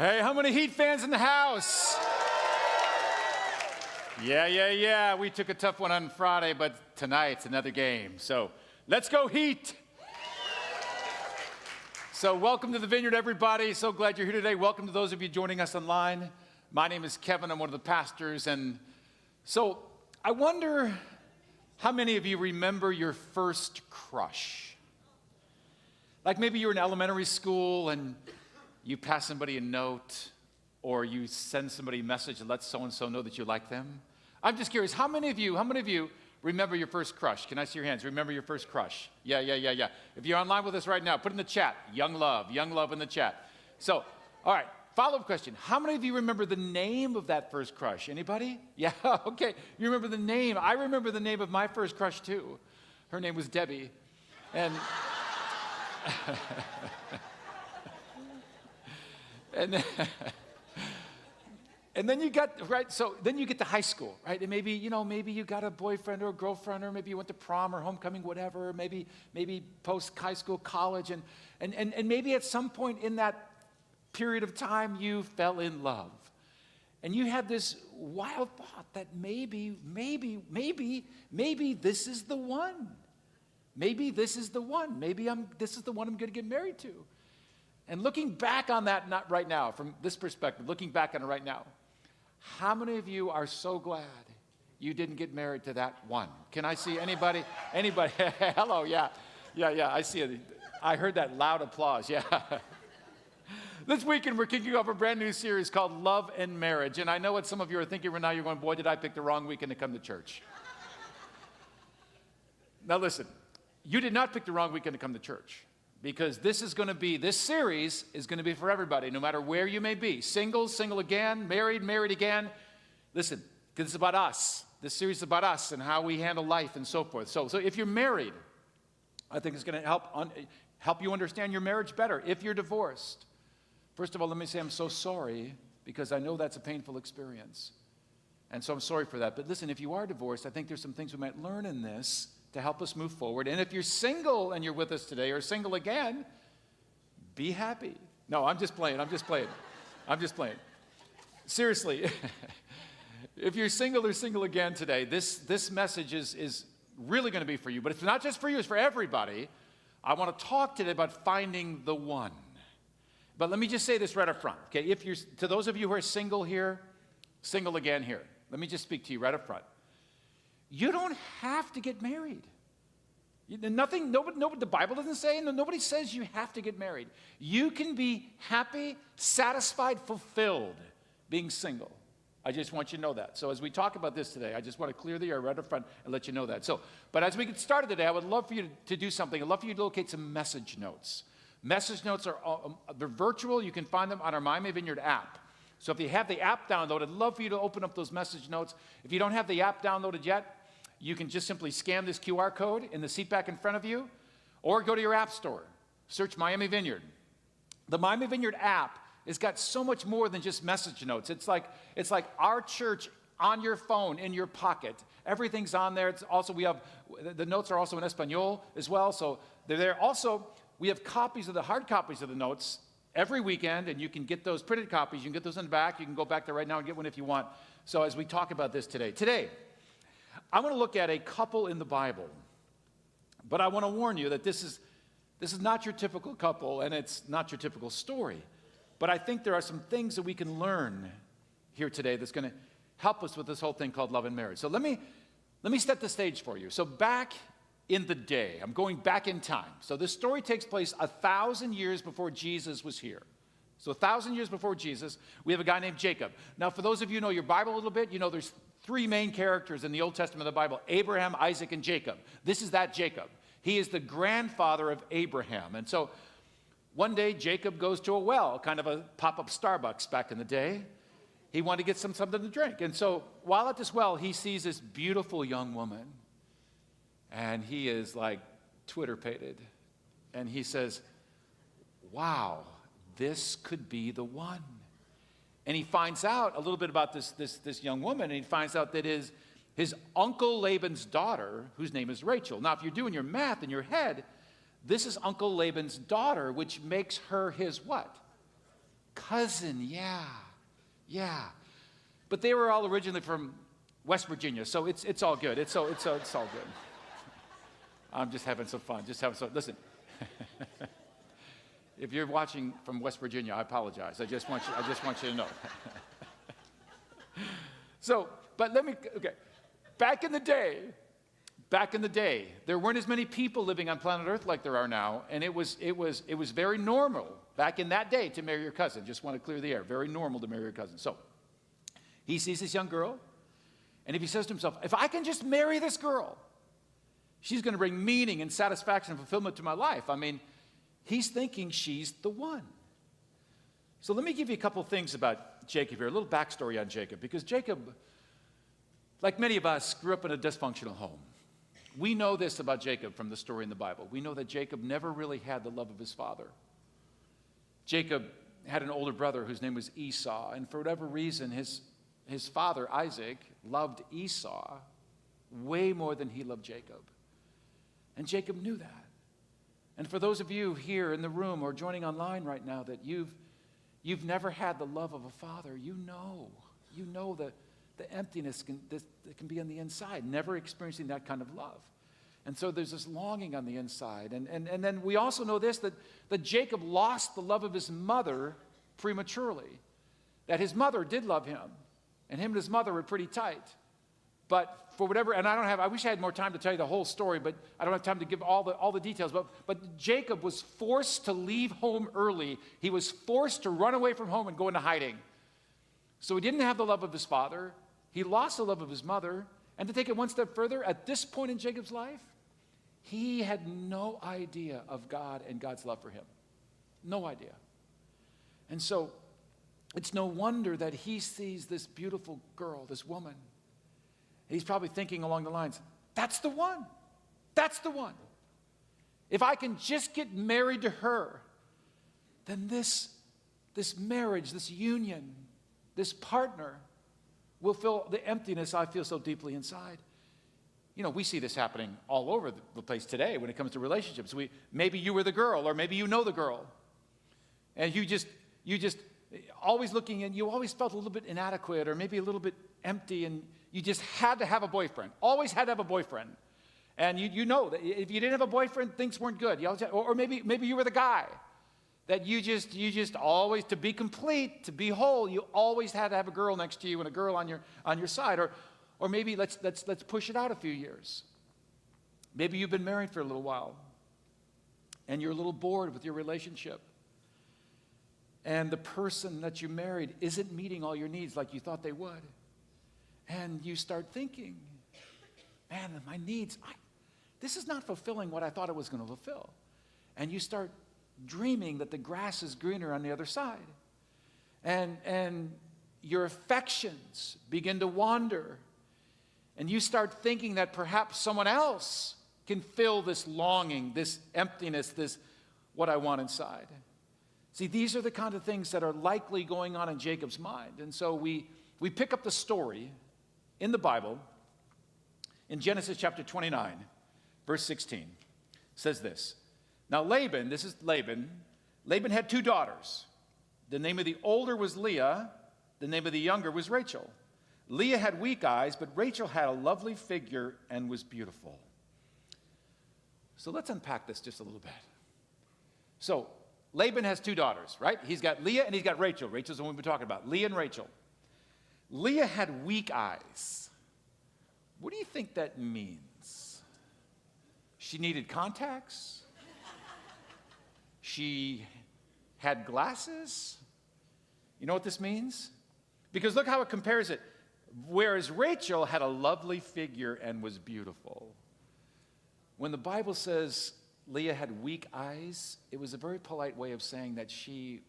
Hey, how many Heat fans in the house? Yeah. We took a tough one on Friday, but tonight's another game. So let's go Heat. So welcome to the Vineyard, everybody. So glad you're here today. Welcome to those of you joining us online. My name is Kevin. I'm one of the pastors. And so I wonder how many of you remember your first crush? Like maybe you were in elementary school and you pass somebody a note, or you send somebody a message and let so-and-so know that you like them. I'm just curious, how many of you remember your first crush? Can I see your hands? Remember your first crush? Yeah. If you're online with us right now, put in the chat, young love in the chat. So, all right, follow-up question. How many of you remember the name of that first crush? Anybody? Yeah, okay, you remember the name. I remember the name of my first crush too. Her name was Debbie. And and then you got, right, so then you get to high school, right? And maybe you got a boyfriend or a girlfriend, or maybe you went to prom or homecoming, whatever, maybe post-high school, college, and maybe at some point in that period of time you fell in love. And you had this wild thought that maybe this is the one. Maybe this is the one. This is the one I'm going to get married to. And looking back on that, not right now, from this perspective, looking back on it right now, how many of you are so glad you didn't get married to that one? Can I see anybody? Anybody? Hello, yeah, I see it. I heard that loud applause, yeah. This weekend, we're kicking off a brand new series called Love and Marriage. And I know what some of you are thinking right now. You're going, boy, did I pick the wrong weekend to come to church. Now listen, you did not pick the wrong weekend to come to church. Because this series is going to be for everybody, no matter where you may be. Single again, married again. Listen, because it's about us. This series is about us and how we handle life and so forth. So if you're married, I think it's going to help you understand your marriage better. If you're divorced, first of all, let me say I'm so sorry, because I know that's a painful experience. And so I'm sorry for that. But listen, if you are divorced, I think there's some things we might learn in this to help us move forward. And if you're single and you're with us today, or single again, be happy. No, I'm just playing. Seriously, if you're single or single again today, this message is really going to be for you. But it's not just for you, it's for everybody. I want to talk today about finding the one. But let me just say this right up front, okay? To those of you who are single here, single again here, let me just speak to you right up front. You don't have to get married. Nobody, the Bible doesn't say, nobody says you have to get married. You can be happy, satisfied, fulfilled being single. I just want you to know that. So as we talk about this today, I just want to clear the air right up front and let you know that. But as we get started today, I would love for you to do something. I'd love for you to locate some message notes. Message notes they're virtual. You can find them on our Miami Vineyard app. So if you have the app downloaded, I'd love for you to open up those message notes. If you don't have the app downloaded yet, you can just simply scan this QR code in the seat back in front of you, or go to your app store. Search Miami Vineyard. The Miami Vineyard app has got so much more than just message notes. It's like our church on your phone, in your pocket. Everything's on there. The notes are also in Espanol as well, so they're there. Also, we have hard copies of the notes every weekend, and you can get those printed copies. You can get those in the back. You can go back there right now and get one if you want. So as we talk about this today, I want to look at a couple in the Bible, but I want to warn you that this is not your typical couple, and it's not your typical story. But I think there are some things that we can learn here today that's going to help us with this whole thing called love and marriage. So let me set the stage for you. So back in the day, I'm going back in time. So this story takes place 1,000 years before Jesus was here. So 1,000 years before Jesus, we have a guy named Jacob. Now, for those of you who know your Bible a little bit, you know there's three main characters in the Old Testament of the Bible: Abraham, Isaac, and Jacob. This is that Jacob. He is the grandfather of Abraham. And so one day, Jacob goes to a well, kind of a pop-up Starbucks back in the day. He wanted to get something to drink. And so while at this well, he sees this beautiful young woman. And he is like Twitter-pated. And he says, wow, this could be the one. And he finds out a little bit about this young woman, and he finds out that his uncle Laban's daughter, whose name is Rachel. Now, if you're doing your math in your head, this is Uncle Laban's daughter, which makes her his what? Cousin, yeah. But they were all originally from West Virginia, so it's all good. It's all good. I'm just having some fun. Listen. If you're watching from West Virginia, I apologize. I just want you to know. But okay. Back in the day, there weren't as many people living on planet Earth like there are now, and it was very normal back in that day to marry your cousin. Just want to clear the air. Very normal to marry your cousin. So he sees this young girl, and if he says to himself, if I can just marry this girl, she's going to bring meaning and satisfaction and fulfillment to my life. I mean, he's thinking she's the one. So let me give you a couple things about Jacob here, a little backstory on Jacob, because Jacob, like many of us, grew up in a dysfunctional home. We know this about Jacob from the story in the Bible. We know that Jacob never really had the love of his father. Jacob had an older brother whose name was Esau, and for whatever reason, his father, Isaac, loved Esau way more than he loved Jacob. And Jacob knew that. And for those of you here in the room or joining online right now that you've never had the love of a father, you know the emptiness that can be on the inside, never experiencing that kind of love. And so there's this longing on the inside. And then we also know this, that Jacob lost the love of his mother prematurely, that his mother did love him, and him and his mother were pretty tight. But for whatever, and I wish I had more time to tell you the whole story, but I don't have time to give all the details. But Jacob was forced to leave home early. He was forced to run away from home and go into hiding. So he didn't have the love of his father. He lost the love of his mother. And to take it one step further, at this point in Jacob's life, he had no idea of God and God's love for him. No idea. And so it's no wonder that he sees this beautiful girl, this woman. And he's probably thinking along the lines, that's the one. That's the one. If I can just get married to her, then this marriage, this union, this partner will fill the emptiness I feel so deeply inside. You know, we see this happening all over the place today when it comes to relationships. Maybe you were the girl, or maybe you know the girl. And you just always looking, and you always felt a little bit inadequate or maybe a little bit empty, and you just had to have a boyfriend. Always had to have a boyfriend. And you know that if you didn't have a boyfriend, things weren't good. You always had, or maybe you were the guy that you just always, to be complete, to be whole, you always had to have a girl next to you and a girl on your side. Or maybe let's push it out a few years. Maybe you've been married for a little while and you're a little bored with your relationship. And the person that you married isn't meeting all your needs like you thought they would. And you start thinking, man, my needs, this is not fulfilling what I thought it was going to fulfill. And you start dreaming that the grass is greener on the other side. And your affections begin to wander. And you start thinking that perhaps someone else can fill this longing, this emptiness, this what I want inside. See, these are the kind of things that are likely going on in Jacob's mind. And so we pick up the story in the Bible in Genesis chapter 29, verse 16. It says this. Now Laban, this is Laban had two daughters. The name of the older was Leah. The name of the younger was Rachel. Leah had weak eyes, but Rachel had a lovely figure and was beautiful. So let's unpack this just a little bit. So Laban has two daughters, right? He's got Leah and he's got Rachel. Rachel's the one we've been talking about. Leah and Rachel. Leah had weak eyes. What do you think that means? She needed contacts? She had glasses? You know what this means? Because look how it compares it. Whereas Rachel had a lovely figure and was beautiful. When the Bible says Leah had weak eyes, it was a very polite way of saying that she,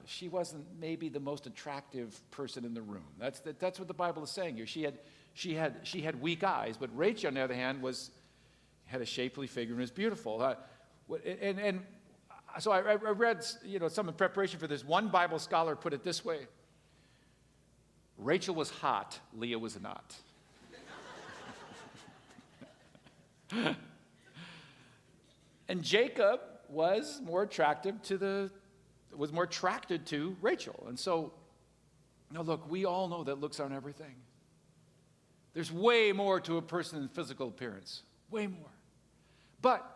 she wasn't maybe the most attractive person in the room. That's what the Bible is saying here. She had weak eyes, but Rachel, on the other hand, had a shapely figure and was beautiful. So I read, some in preparation for this. One Bible scholar put it this way: Rachel was hot, Leah was not. And Jacob was more attracted to Rachel. And so, now look, we all know that looks aren't everything. There's way more to a person than physical appearance. Way more. But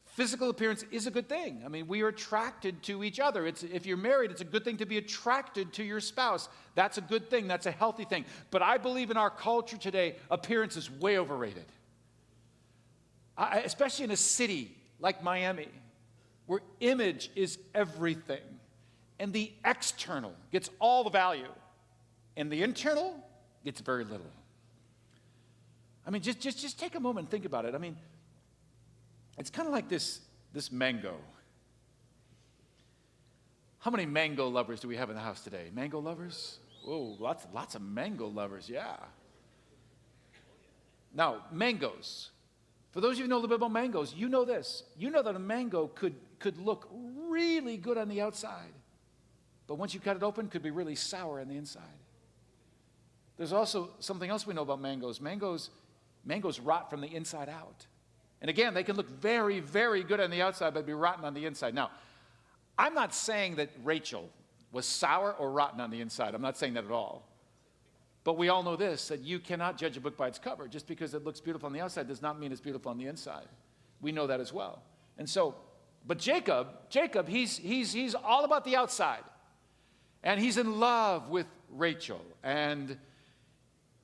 physical appearance is a good thing. I mean, we are attracted to each other. If you're married, it's a good thing to be attracted to your spouse. That's a good thing. That's a healthy thing. But I believe in our culture today, appearance is way overrated. Especially in a city like Miami, where image is everything. And the external gets all the value. And the internal gets very little. I mean, just take a moment and think about it. I mean, it's kind of like this mango. How many mango lovers do we have in the house today? Mango lovers? Oh, lots of mango lovers, yeah. Now, mangoes. For those of you who know a little bit about mangoes, you know this. You know that a mango could look really good on the outside, but once you cut it open, it could be really sour on the inside. There's also something else we know about mangoes. Mangoes rot from the inside out. And again, they can look very, very good on the outside, but be rotten on the inside. Now, I'm not saying that Rachel was sour or rotten on the inside. I'm not saying that at all. But we all know this, that you cannot judge a book by its cover. Just because it looks beautiful on the outside does not mean it's beautiful on the inside. We know that as well. And so, but Jacob, he's all about the outside. And he's in love with Rachel. And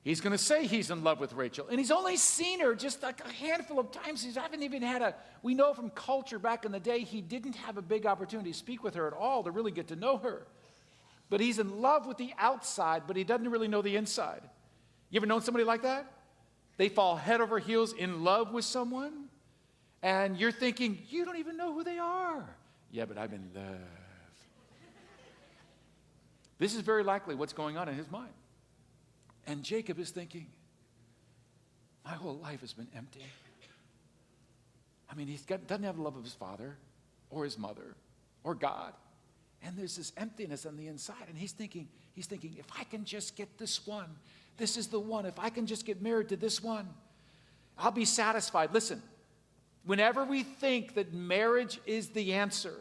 he's going to say he's in love with Rachel. And he's only seen her just like a handful of times. He haven't even had we know from culture back in the day, he didn't have a big opportunity to speak with her at all, to really get to know her. But he's in love with the outside, but he doesn't really know the inside. You ever known somebody like that? They fall head over heels in love with someone, and you're thinking, you don't even know who they are. Yeah, but I'm in love. This is very likely what's going on in his mind. And Jacob is thinking, my whole life has been empty. I mean, doesn't have the love of his father or his mother or God. And there's this emptiness on the inside. And he's thinking, if I can just get this one, this is the one. If I can just get married to this one, I'll be satisfied. Listen, whenever we think that marriage is the answer,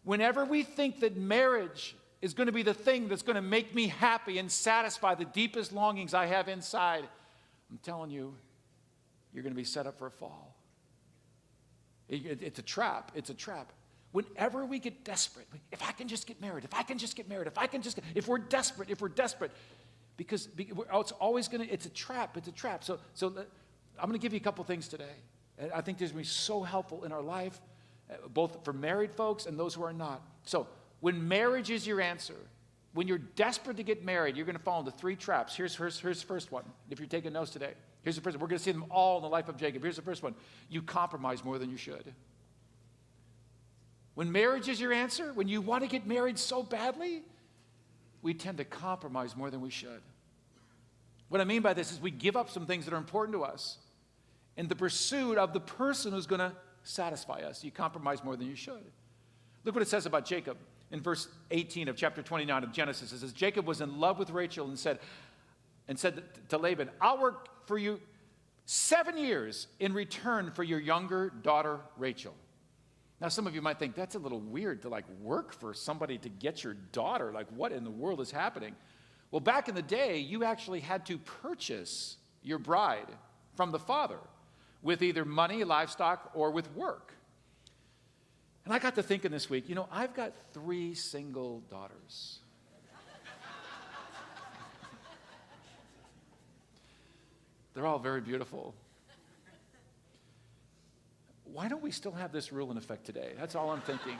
whenever we think that marriage is going to be the thing that's going to make me happy and satisfy the deepest longings I have inside, I'm telling you, you're going to be set up for a fall. It's a trap. It's a trap. Whenever we get desperate, if I can just get married, if we're desperate, because it's always going to, it's a trap. So I'm going to give you a couple things today. I think there's going to be so helpful in our life, both for married folks and those who are not. So when marriage is your answer, when you're desperate to get married, you're going to fall into three traps. Here's the first one. If you're taking notes today, here's the first one. We're going to see them all in the life of Jacob. Here's the first one. You compromise more than you should. When marriage is your answer, when you want to get married so badly, we tend to compromise more than we should. What I mean by this is we give up some things that are important to us in the pursuit of the person who's going to satisfy us. You compromise more than you should. Look what it says about Jacob in verse 18 of chapter 29 of Genesis. It says, Jacob was in love with Rachel and said to Laban, I'll work for you 7 years in return for your younger daughter Rachel. Now, some of you might think that's a little weird to work for somebody to get your daughter. Like, what in the world is happening? Well, back in the day, you actually had to purchase your bride from the father with either money, livestock, or with work. And I got to thinking this week, I've got 3 single daughters. They're all very beautiful. Why don't we still have this rule in effect today? That's all I'm thinking.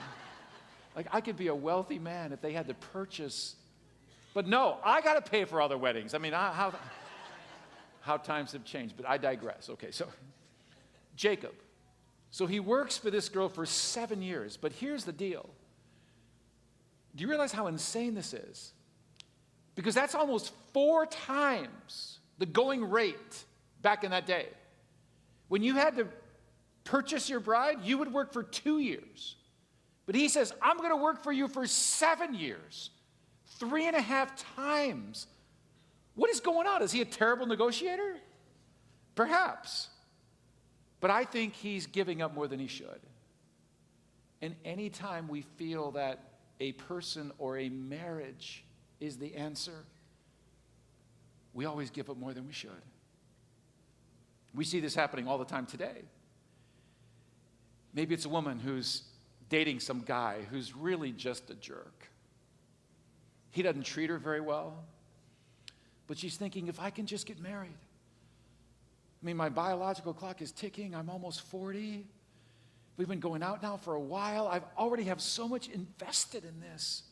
I could be a wealthy man if they had to purchase. But no, I got to pay for other weddings. I mean, how times have changed, but I digress. Okay, so Jacob. So he works for this girl for 7 years, but here's the deal. Do you realize how insane this is? Because that's almost 4 times the going rate back in that day. When you had to purchase your bride, you would work for 2 years. But he says, I'm going to work for you for 7 years. 3.5 times. What is going on? Is he a terrible negotiator? Perhaps. But I think he's giving up more than he should. And anytime we feel that a person or a marriage is the answer, we always give up more than we should. We see this happening all the time today. Maybe it's a woman who's dating some guy who's really just a jerk. He doesn't treat her very well, but she's thinking, if I can just get married. I mean, my biological clock is ticking. I'm almost 40. We've been going out now for a while. I already have so much invested in this.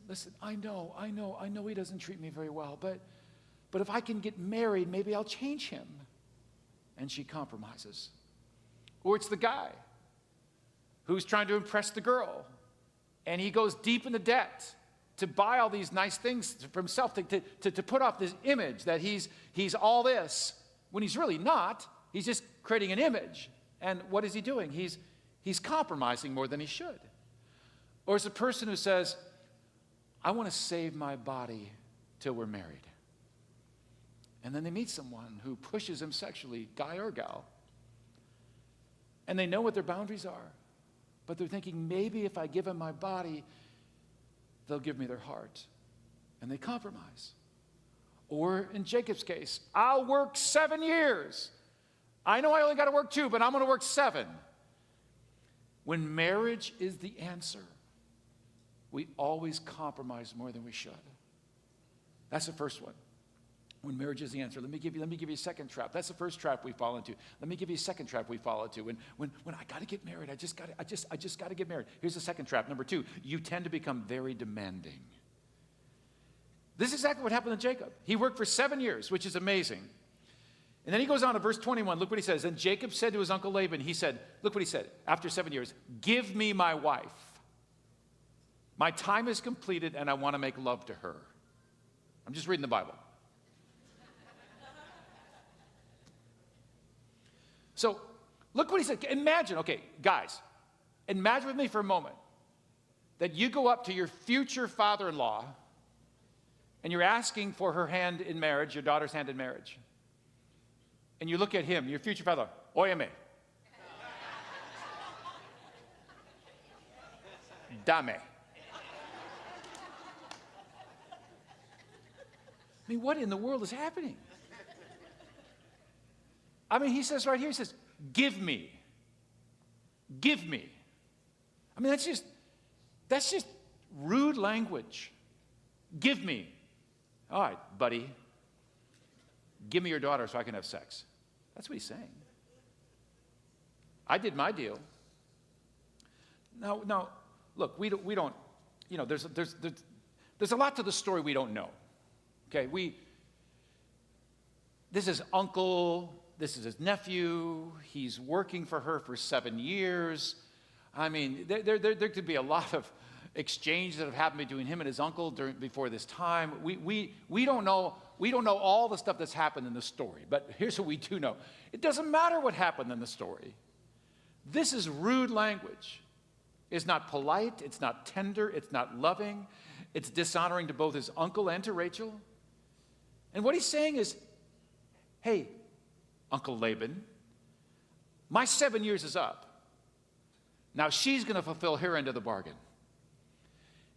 Listen, I know he doesn't treat me very well, but if I can get married, maybe I'll change him. And she compromises. Or it's the guy who's trying to impress the girl, and he goes deep into debt to buy all these nice things for himself, to put off this image that he's all this, when he's really not. He's just creating an image. And what is he doing? He's compromising more than he should. Or it's a person who says, I want to save my body till we're married. And then they meet someone who pushes them sexually, guy or gal. And they know what their boundaries are. But they're thinking, maybe if I give them my body, they'll give me their heart. And they compromise. Or in Jacob's case, I'll work 7 years. I know I only got to work 2, but I'm going to work 7. When marriage is the answer, we always compromise more than we should. That's the first one. When marriage is the answer. Let me give you a second trap. That's the first trap we fall into. Let me give you a second trap we fall into. When I got to get married, I just got to get married. Here's the second trap. Number 2, you tend to become very demanding. This is exactly what happened to Jacob. He worked for 7 years, which is amazing. And then he goes on to verse 21. Look what he says. And Jacob said to his uncle Laban, he said, look what he said, after 7 years, give me my wife. My time is completed and I want to make love to her. I'm just reading the Bible. So look what he said. Imagine, okay, guys, imagine with me for a moment that you go up to your future father-in-law and you're asking for her hand in marriage, your daughter's hand in marriage. And you look at him, your future father, óyeme. Dame. I mean, what in the world is happening? I mean, he says right here, he says, give me. Give me. I mean, that's just rude language. Give me. All right, buddy. Give me your daughter so I can have sex. That's what he's saying. I did my deal. Now, look, we don't, you know, there's a lot to the story we don't know. Okay, this is uncle, this is his nephew, he's working for her for 7 years. I mean, there could be a lot of exchange that have happened between him and his uncle before this time. We don't know all the stuff that's happened in the story, but here's what we do know. It doesn't matter what happened in the story. This is rude language. It's not polite, it's not tender, it's not loving. It's dishonoring to both his uncle and to Rachel. And what he's saying is, hey, Uncle Laban, my 7 years is up. Now she's going to fulfill her end of the bargain.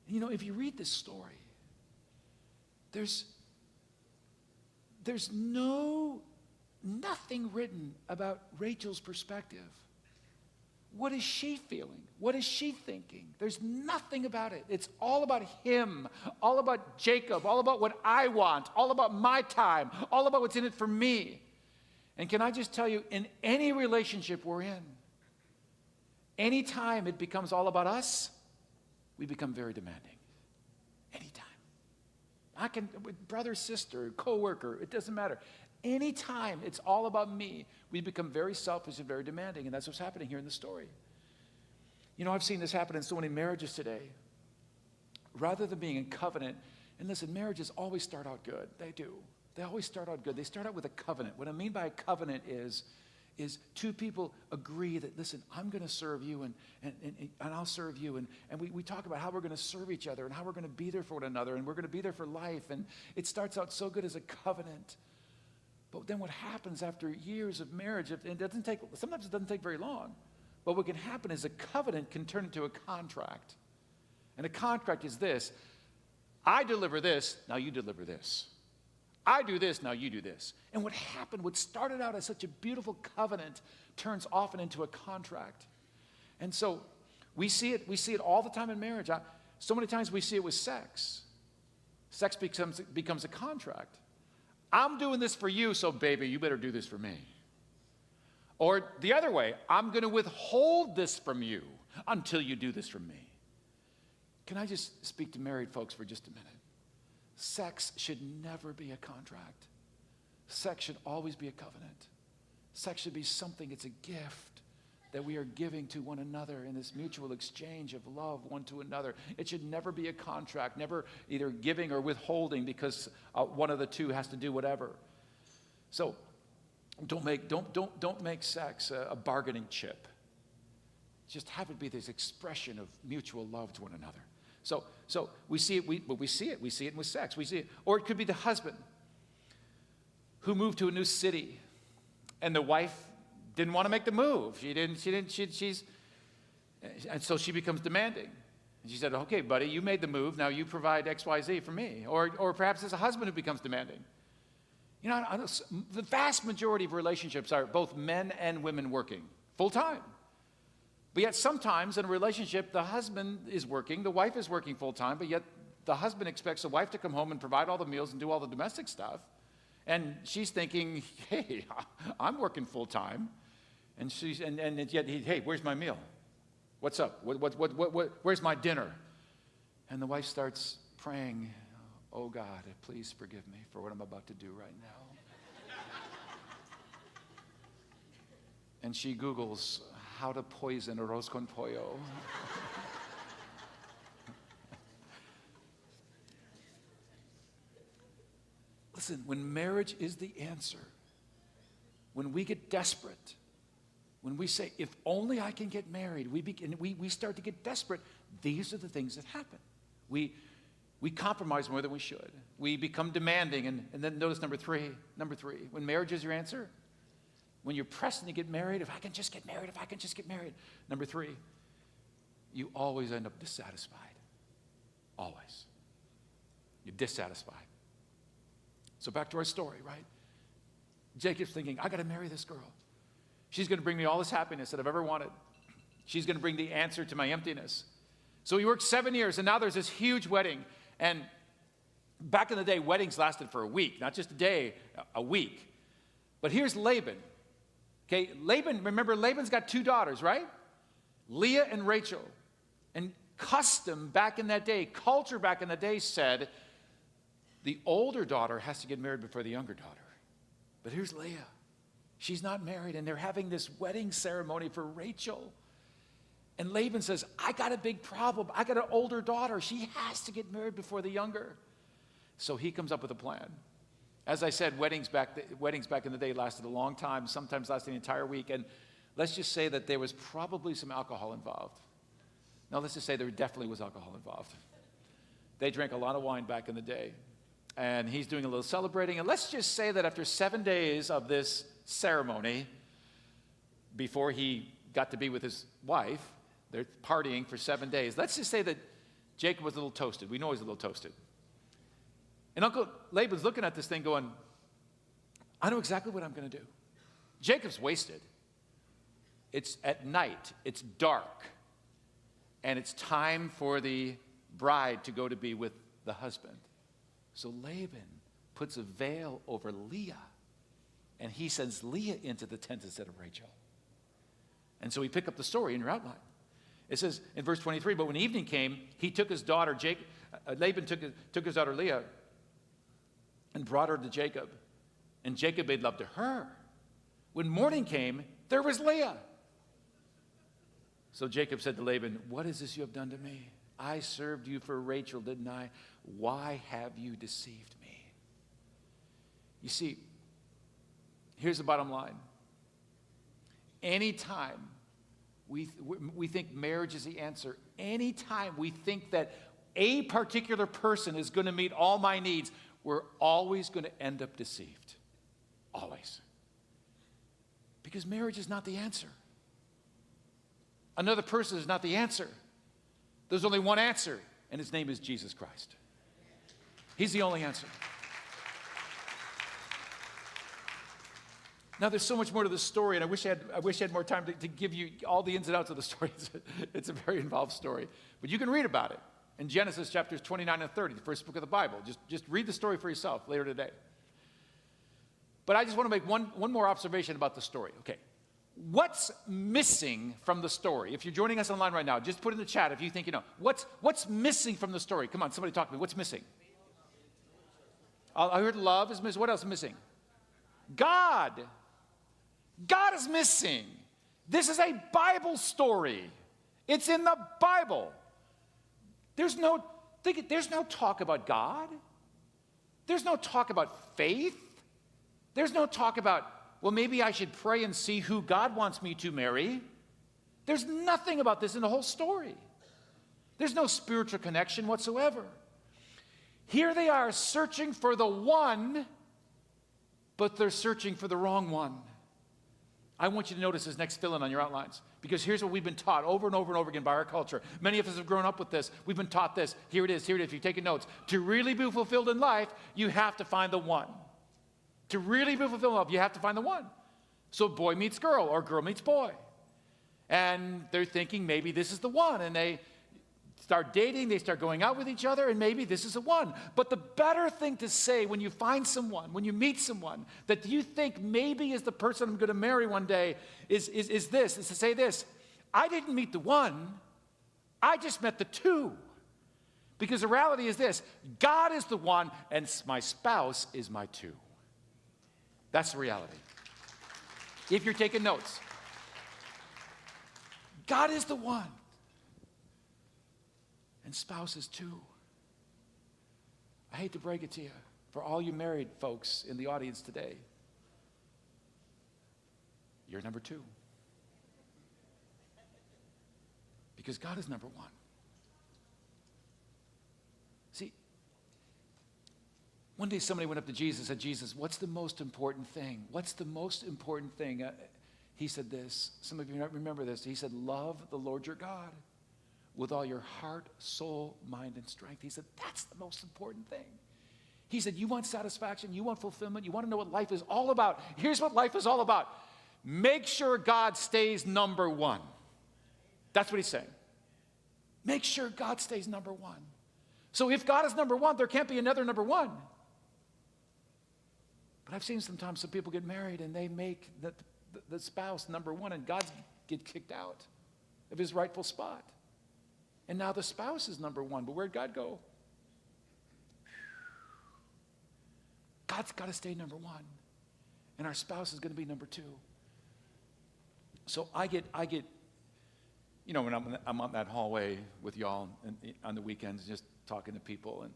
You know, if you read this story, there's nothing written about Rachel's perspective. What is she feeling? What is she thinking? There's nothing about it. It's all about him, all about Jacob, all about what I want, all about my time, all about what's in it for me. And can I just tell you, in any relationship we're in, anytime it becomes all about us, we become very demanding. Anytime. I can, brother, sister, coworker, it doesn't matter. Anytime it's all about me, we become very selfish and very demanding, and that's what's happening here in the story. You know, I've seen this happen in so many marriages today. Rather than being in covenant, and listen, marriages always start out good. They do. They always start out good. They start out with a covenant. What I mean by a covenant is two people agree that, listen, I'm going to serve you and I'll serve you. And we talk about how we're going to serve each other and how we're going to be there for one another and we're going to be there for life. And it starts out so good as a covenant. But then what happens after years of marriage, sometimes it doesn't take very long. But what can happen is a covenant can turn into a contract. And a contract is this: I deliver this, now you deliver this. I do this, now you do this. And what happened, what started out as such a beautiful covenant, turns often into a contract. And so we see it all the time in marriage. So many times we see it with sex. Sex becomes a contract. I'm doing this for you, so baby, you better do this for me. Or the other way, I'm going to withhold this from you until you do this for me. Can I just speak to married folks for just a minute? Sex should never be a contract. Sex should always be a covenant. Sex should be something, it's a gift that we are giving to one another in this mutual exchange of love one to another. It should never be a contract, never either giving or withholding because one of the two has to do whatever. So don't make sex a bargaining chip. Just have it be this expression of mutual love to one another. So we see it, we see it with sex. We see it. Or it could be the husband who moved to a new city and the wife didn't want to make the move. And so she becomes demanding. And she said, okay, buddy, you made the move. Now you provide X, Y, Z for me. Or perhaps it's a husband who becomes demanding. You know, the vast majority of relationships are both men and women working full time. But yet sometimes in a relationship, the husband is working, the wife is working full time, but yet the husband expects the wife to come home and provide all the meals and do all the domestic stuff. And she's thinking, hey, I'm working full time. And yet, hey, where's my meal? What's up? Where's my dinner? And the wife starts praying, oh God, please forgive me for what I'm about to do right now. And she Googles how to poison arroz con pollo. Listen, when marriage is the answer, when we get desperate, when we say, if only I can get married, we start to get desperate, these are the things that happen. We compromise more than we should. We become demanding. And then notice number three, when marriage is your answer, when you're pressing to get married, if I can just get married, if I can just get married. Number three, you always end up dissatisfied. Always. You're dissatisfied. So back to our story, right? Jacob's thinking, I got to marry this girl. She's going to bring me all this happiness that I've ever wanted. She's going to bring the answer to my emptiness. So he worked 7 years, and now there's this huge wedding. And back in the day, weddings lasted for a week, not just a day, a week. But here's Laban. Okay, remember Laban's got 2 daughters, right? Leah and Rachel. And custom back in that day, culture back in the day said, the older daughter has to get married before the younger daughter. But here's Leah. She's not married, and they're having this wedding ceremony for Rachel. And Laban says, I got a big problem. I got an older daughter. She has to get married before the younger. So he comes up with a plan. As I said, weddings back in the day lasted a long time, sometimes lasted an entire week. And let's just say that there was probably some alcohol involved. Now, let's just say there definitely was alcohol involved. They drank a lot of wine back in the day. And he's doing a little celebrating. And let's just say that after 7 days of this ceremony, before he got to be with his wife, they're partying for 7 days. Let's just say that Jacob was a little toasted. We know he's a little toasted. And Uncle Laban's looking at this thing going, I know exactly what I'm going to do. Jacob's wasted. It's at night. It's dark. And it's time for the bride to go to be with the husband. So Laban puts a veil over Leah, and he sends Leah into the tent instead of Rachel. And so we pick up the story in your outline. It says in verse 23, but when evening came, he took his daughter, Laban took his daughter Leah and brought her to Jacob. And Jacob made love to her. When morning came, there was Leah. So Jacob said to Laban, what is this you have done to me? I served you for Rachel, didn't I? Why have you deceived me? You see, here's the bottom line. Anytime we think marriage is the answer, anytime we think that a particular person is going to meet all my needs, we're always going to end up deceived. Always. Because marriage is not the answer. Another person is not the answer. There's only one answer, and his name is Jesus Christ. He's the only answer. Now, there's so much more to this story, and I wish I had more time to give you all the ins and outs of the story. It's a very involved story. But you can read about it in Genesis chapters 29 and 30, the first book of the Bible. Just read the story for yourself later today. But I just want to make one more observation about the story. Okay. What's missing from the story? If you're joining us online right now, just put in the chat if you think you know. What's missing from the story? Come on, somebody talk to me. What's missing? I heard love is missing. What else is missing? God. God is missing. This is a Bible story. It's in the Bible. There's no talk about God. There's no talk about faith. There's no talk about, well, maybe I should pray and see who God wants me to marry. There's nothing about this in the whole story. There's no spiritual connection whatsoever. Here they are searching for the one, but they're searching for the wrong one. I want you to notice this next fill-in on your outlines, because here's what we've been taught over and over and over again by our culture. Many of us have grown up with this. We've been taught this. Here it is. If you're taking notes. To really be fulfilled in life, you have to find the one. To really be fulfilled in life, you have to find the one. So boy meets girl, or girl meets boy. And they're thinking maybe this is the one, and they start dating, they start going out with each other, and maybe this is the one. But the better thing to say when you find someone, when you meet someone, that you think maybe is the person I'm going to marry one day, is to say this: I didn't meet the one, I just met the two. Because the reality is this: God is the one, and my spouse is my two. That's the reality. If you're taking notes, God is the one. And spouses too. I hate to break it to you, for all you married folks in the audience today, you're number two. Because God is number one. See, one day somebody went up to Jesus and said, Jesus, what's the most important thing? What's the most important thing? He said this. Some of you might remember this. He said, love the Lord your God with all your heart, soul, mind, and strength. He said, that's the most important thing. He said, you want satisfaction, you want fulfillment, you want to know what life is all about. Here's what life is all about. Make sure God stays number one. That's what he's saying. Make sure God stays number one. So if God is number one, there can't be another number one. But I've seen sometimes some people get married and they make the spouse number one, and God gets kicked out of his rightful spot. And now the spouse is number one, but where'd God go? God's got to stay number one, and our spouse is going to be number two. So I get, you know, when I'm on that hallway with y'all on the weekends, just talking to people, and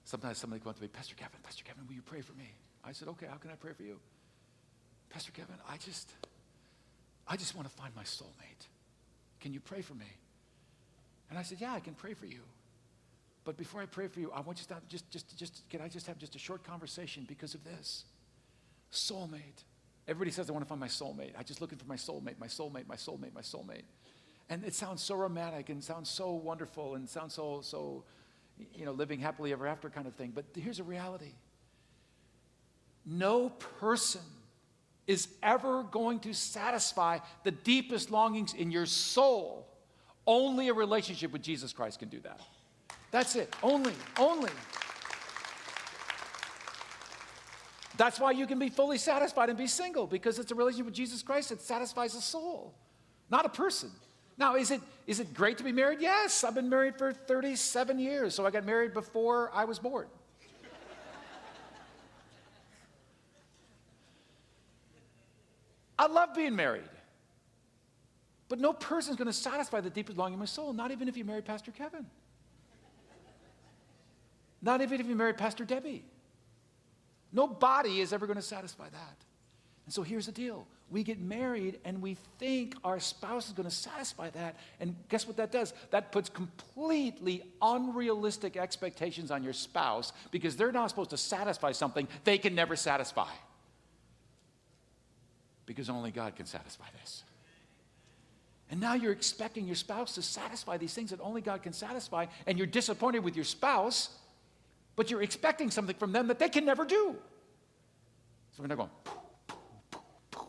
sometimes somebody comes up to me, Pastor Kevin, will you pray for me? I said, okay, how can I pray for you? Pastor Kevin, I just want to find my soulmate. Can you pray for me? And I said, yeah, I can pray for you. But before I pray for you, I want you to can I just have just a short conversation because of this? Soulmate. Everybody says, I want to find my soulmate. I'm just looking for my soulmate, my soulmate, my soulmate, my soulmate. And it sounds so romantic and sounds so wonderful and sounds so, you know, living happily ever after kind of thing. But here's a reality. No person is ever going to satisfy the deepest longings in your soul. Only a relationship with Jesus Christ can do that. That's it. Only. That's why you can be fully satisfied and be single, because it's a relationship with Jesus Christ that satisfies a soul, not a person. Now, is it great to be married? Yes. I've been married for 37 years, so I got married before I was born. I love being married. But no person's going to satisfy the deepest longing of my soul, not even if you marry Pastor Kevin. Not even if you marry Pastor Debbie. No body is ever going to satisfy that. And so here's the deal. We get married and we think our spouse is going to satisfy that. And guess what that does? That puts completely unrealistic expectations on your spouse, because they're not supposed to satisfy something they can never satisfy. Because only God can satisfy this. And now you're expecting your spouse to satisfy these things that only God can satisfy, and you're disappointed with your spouse, but you're expecting something from them that they can never do. So we're now going, poof, poof, poof, poof.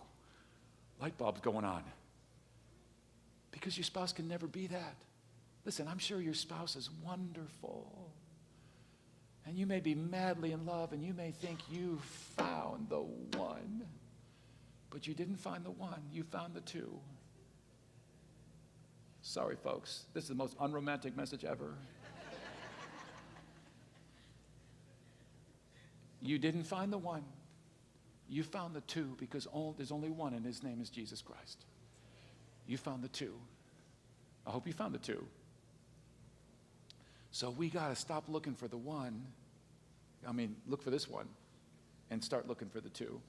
Light bulbs going on. Because your spouse can never be that. Listen, I'm sure your spouse is wonderful. And you may be madly in love, and you may think you found the one. But you didn't find the one, you found the two. Sorry, folks. This is the most unromantic message ever. You didn't find the one. You found the two, because there's only one, and his name is Jesus Christ. You found the two. I hope you found the two. So we got to stop looking for the one. Look for this one and start looking for the two.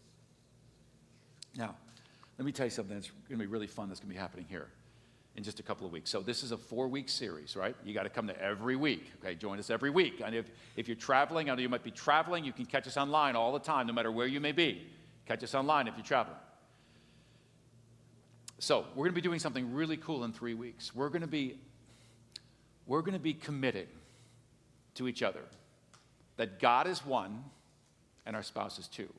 Now, let me tell you something that's going to be really fun that's going to be happening here in just a couple of weeks. So this is a 4-week series, right? You got to come to every week, okay? Join us every week. And if you're traveling, I know you might be traveling, you can catch us online all the time, no matter where you may be. Catch us online if you're traveling. So we're going to be doing something really cool in 3 weeks. We're going to be committed to each other that God is one and our spouse is two.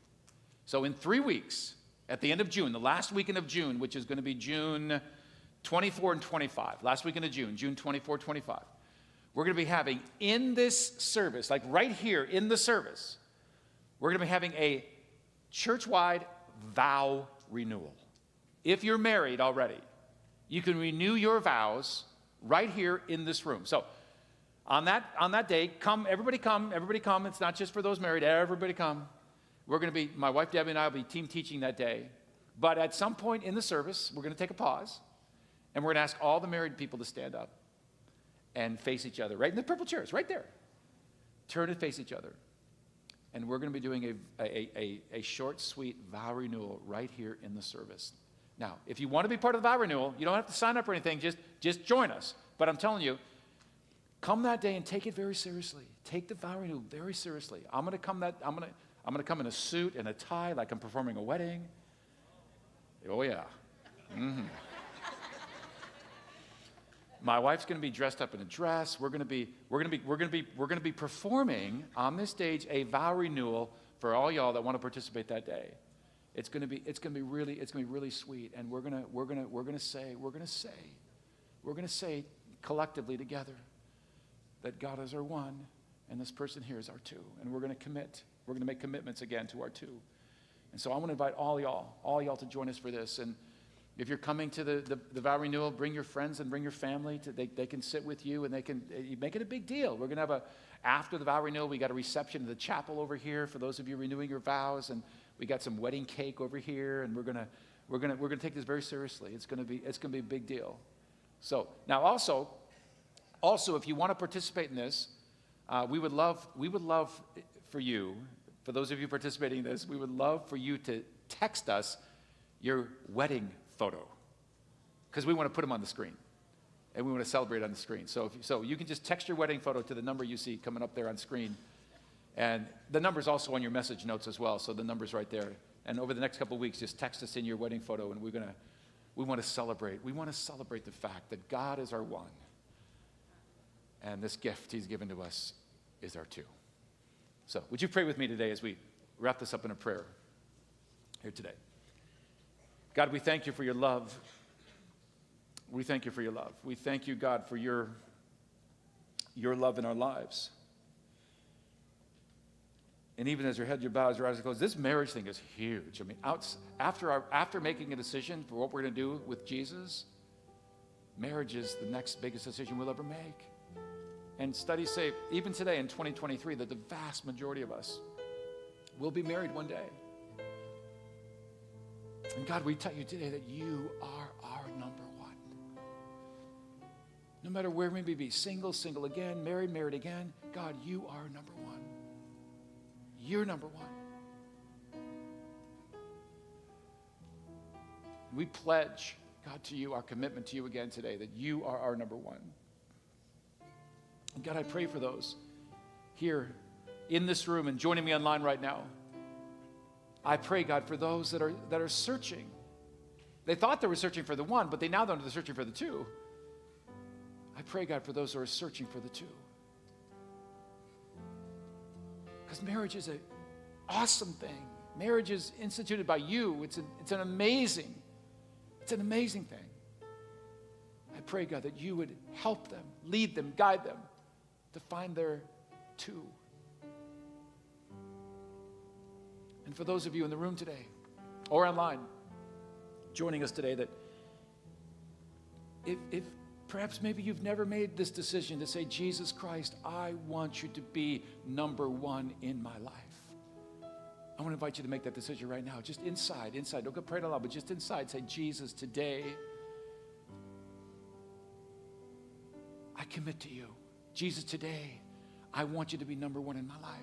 So in 3 weeks, at the end of June, the last weekend of June, which is going to be June 24 and 25, last weekend of June, June 24, 25, we're going to be having in this service, like right here in the service, we're going to be having a church-wide vow renewal. If you're married already, you can renew your vows right here in this room. So on that day, everybody come. It's not just for those married, everybody come. We're going to be, my wife Debbie and I will be team teaching that day. But at some point in the service, we're going to take a pause, and we're going to ask all the married people to stand up and face each other, right in the purple chairs, right there. Turn and face each other. And we're going to be doing a short, sweet vow renewal right here in the service. Now, if you want to be part of the vow renewal, you don't have to sign up or anything. Just join us. But I'm telling you, come that day and take it very seriously. Take the vow renewal very seriously. I'm going to come in a suit and a tie like I'm performing a wedding. Oh yeah. Mm-hmm. My wife's going to be dressed up in a dress. We're going to be performing on this stage a vow renewal for all y'all that want to participate that day. It's going to be really sweet, and we're going to say collectively together that God is our one, and this person here is our two, and we're going to commit. We're going to make commitments again to our two. And so I want to invite all y'all to join us for this. And if you're coming to the vow renewal, bring your friends and bring your family. They can sit with you, and they can make it a big deal. We're going to have after the vow renewal, we got a reception in the chapel over here for those of you renewing your vows, and we got some wedding cake over here, and we're gonna take this very seriously. It's gonna be a big deal. So now also if you want to participate in this, we would love for you, for those of you participating in this, we would love for you to text us your wedding photo, because we want to put them on the screen, and we want to celebrate on the screen. So you can just text your wedding photo to the number you see coming up there on screen. And the number's also on your message notes as well, so the number's right there. And over the next couple of weeks, just text us in your wedding photo, and we want to celebrate. We want to celebrate the fact that God is our one, and this gift he's given to us is our two. So would you pray with me today as we wrap this up in a prayer here today? God, we thank you for your love. We thank you for your love. We thank you, God, for your love in our lives. And even as your head, your bows, your eyes are closed, this marriage thing is huge. I mean, after making a decision for what we're going to do with Jesus, marriage is the next biggest decision we'll ever make. And studies say, even today in 2023, that the vast majority of us will be married one day. And God, we tell you today that you are our number one. No matter where we may be, single again, married again, God, you are number one. You're number one. We pledge, God, to you, our commitment to you again today, that you are our number one. And God, I pray for those here in this room and joining me online right now. I pray, God, for those that are searching They thought they were searching for the one, but they now know they're searching for the two. I pray, God, for those who are searching for the two. Because marriage is an awesome thing. Marriage is instituted by you. It's an amazing thing. I pray, God, that you would help them, lead them, guide them to find their two. And for those of you in the room today or online joining us today, that if perhaps maybe you've never made this decision to say, Jesus Christ, I want you to be number one in my life. I want to invite you to make that decision right now. Just inside. Don't go pray it out loud, but just inside. Say, Jesus, today, I commit to you. Jesus, today, I want you to be number one in my life.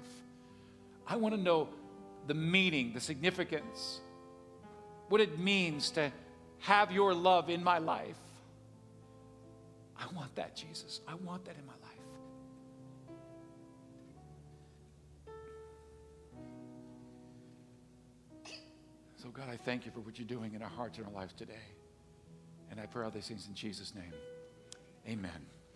I want to know the meaning, the significance, what it means to have your love in my life. I want that, Jesus. I want that in my life. So, God, I thank you for what you're doing in our hearts and our lives today. And I pray all these things in Jesus' name. Amen.